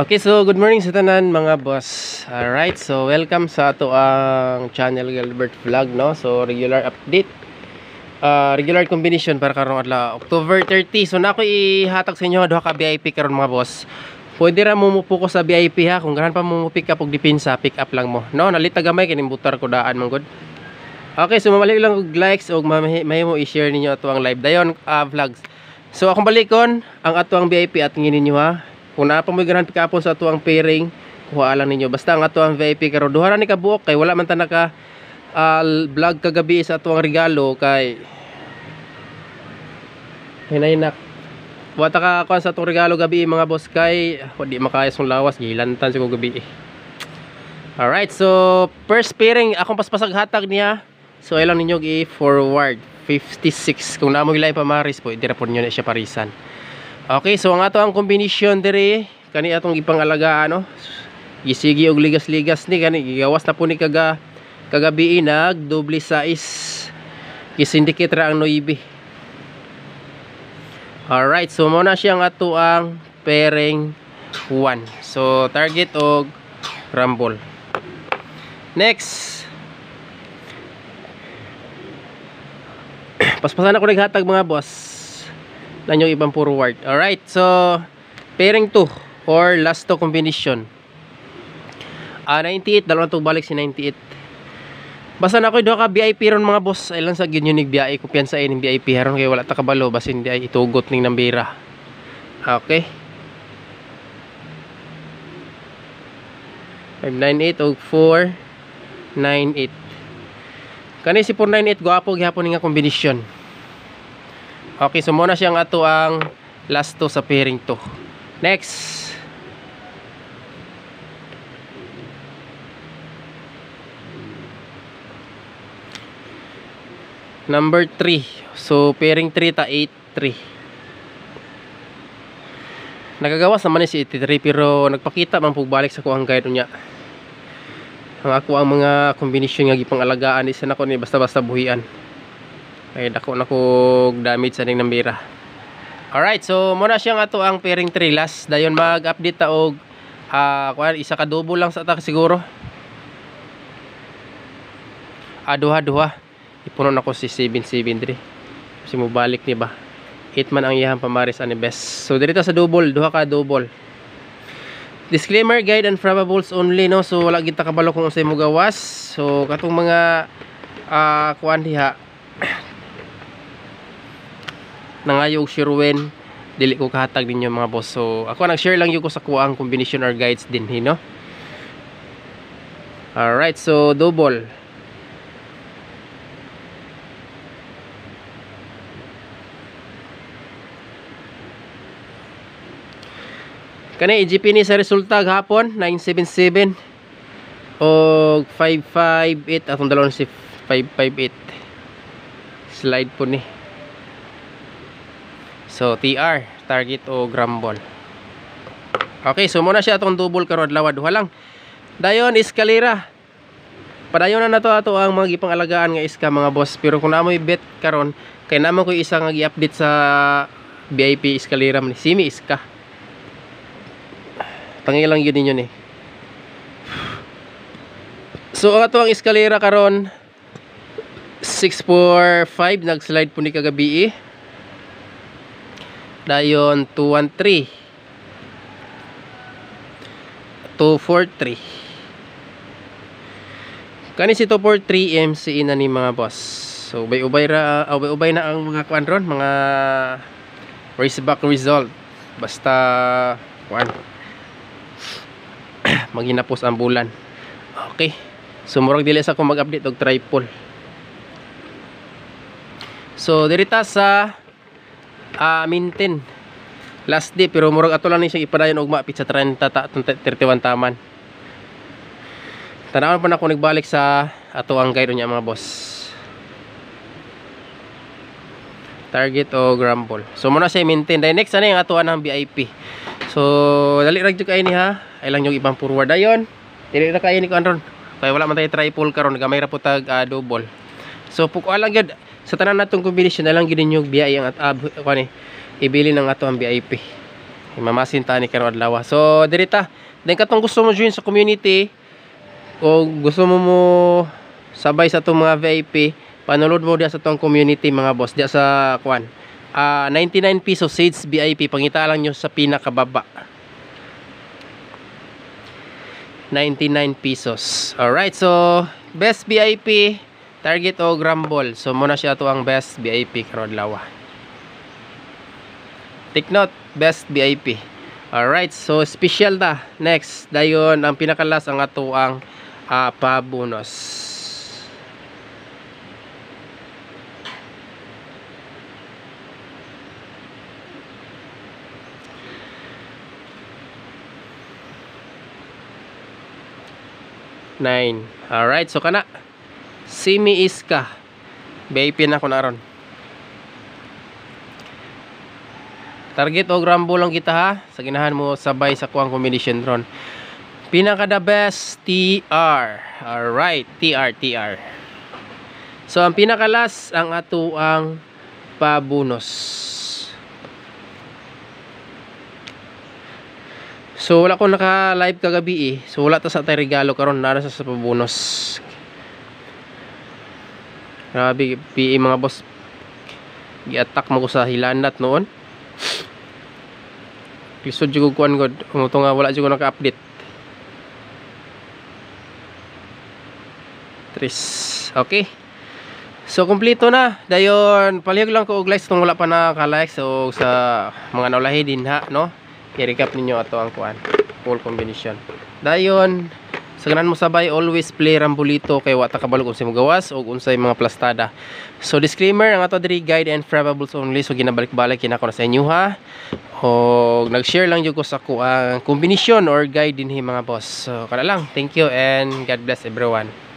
Okay, so good morning sa tanan mga boss. Alright, so welcome sa ato ang channel Gilbert Vlog, no? So regular update, regular combination para karong adlaw October 30. So na ako ihatag sa inyo duha ka VIP karon mga boss. Pwede ra mo mupo ko sa VIP ha, kung ganahan pa mo pick up og depensa, pick up lang mo, no? Nalita gamay kining butar ko daan man gud. Okay, so mamalik lang og likes og mahimo i-share ninyo ato ang live dayon vlogs. So akong balikon ang ato ang VIP at nginin ninyo ha. Kung na pa mo ganahan pick upon sa ato ang pairing, kuha lang ninyo. Basta ang ato ang VIP karon duha ra ni kabuok kay wala man ta naka vlog kagabi sa ato ang regalo kay hinaynak. Wata ka kuan sa atong regalo gabi mga boss kay di makayas ng lawas gilantan siguro gabi. Alright, so first pairing akong paspasag hatag niya. So ay lang ninyo i-forward 56. Kung namo gilay pa maris po, dira po niyo na siya parisan. Okay, so ang ato ang combination dire kani atong ipangalagaan, no. Gisigi og ligas-ligas ni kani gigawas na po ni kagabi nag doble size. Gisindicate ra ang 9. Alright, so muna siyang ato ang pairing 1. So target og rumble. Next, paspasan ako naghatag mga boss na yung ibang forward. Alright, so pairing 2 or last 2 combination. 98, dalawang to balik si 98. Basta na ako doon ka VIP ron mga boss. Ay lang sa yun yung BI, kumpiyansa ng VIP haron kaya wala ta kabalo basin di ay itugot ning nambira. Okay, 598 og 498. Kani si 498 guwapo gihapon nga kombinasyon. Okay, so muna siyang ato ang last 2 sa pairing 2. Next, number 3. So pairing 3 ta 83. Nagagawas naman ni si 83 pero nagpakita man pagbalik sa kuang guide niya. Ang ako ang mga kombinasyon nga gipangalagaan isa nako ni basta-basta buhian. Ay dako nako damage sa ning nambira. Alright, so muna siyang ato ang pairing 3 last. Dayon mag-update ta og kuan isa ka double lang sa ta siguro. Duha. Ipunon ako si 773. Kasi mo balik ni ba. 8 man ang iyang pamaris ani best. So dito sa double, duha ka double. Disclaimer, guide and probables only, no. So wala kita kabalo kung unsay mo gawas. So katong mga kuan diha nangayog shirwen dili ko kahatag ninyo mga boss. So ako nag-share lang yung ko sa kuang combination or guides din, no. Alright, so double. Kani EGP ni sa resulta gahapon 977 o 558 atong dalon si 558 slide po ni. So TR target o grumble. Okay, so muna siya atong double karon adlaw duha lang. Dayon eskalera. Padayon na nato ato ang mga gipangalagaan nga iska mga boss, pero kung namoy bet karon kay namo ko isa nga gi-update sa VIP eskalera ni Simi iska. Tangi lang yun ninyo ni. So ato ang eskalera karon 645 nag-slide po ni kagabi. Dayon 213 243. Kani si 243 MCE na ni mga boss. So ubay na ang mga kuan ron, mga raceback result. Basta kuan maghinapos ang bulan. Okay, so murag dili sa ko mag-update og triple. So dirita sa maintain last day, pero murag ato lang ni siya ipadayon og mapit sa 31 taman. Tanawon pa na ako nagbalik sa ato ang guide niya mga boss. Target o grumble. So muna siya maintain. Then next ano yung ato ang VIP. So dali ra jud kay ni ha. Ay lang yung ibang forward dayon. Dili ra kay ni ko andron. Kaya wala man tayo triple karon, gamay ra po tag double. So pukuan lang gyud. sa tanan natong combination na lang gid ninyo biyay ang kani ibili ng ato ang VIP. Mamasin ta ni karon adlaw. So dirita, then katong gusto mo join sa community o gusto mo sabay sa itong mga VIP, panulod mo diya sa itong community mga boss, diya sa kuan. 99 pesos Sage VIP, pangita lang nyo sa pinakababa. 99 pesos. Alright, so best VIP, target o grumble. So muna siya to ang best VIP karon lawa. Take note, best VIP. Alright, so special ta. Next, dayon ang pinakalas ang ato ang pa-bonus. Nine. Alright, so kana Simi Iska VIP na ko na ron. Target o grambo lang kita ha. Sa ginahan mo sabay sa kuang combination ron. Pinaka the best TR. Alright, TR. So ang pinaka last ang ato ang pa-bonus. So wala ko naka-live kagabi eh. So wala ta sa tay regalo karon, nara sa pa-bonus. Grabe PE mga boss. Gi-attack mo ko sa hilanat noon. Pisod jud ko kuan god. Umuto nga wala jud ko naka-update. Okay. So kompleto na. Dayon palihog lang ko og likes kung wala pa naka-like. So sa mga naulahi din ha, no. I-recap ninyo ato ang kuan. Full combination. Dayon sa ganan mo sabay always play rambolito kay wa ta kabalo kung sa gawas o unsay mga plastada. So disclaimer, ang ato diri guide and probables only, so ginabalik-balik kinako na sa inyo ha. O nag-share lang jud ko sa kuang combination or guide dinhi mga boss. So kana lang. Thank you and God bless everyone.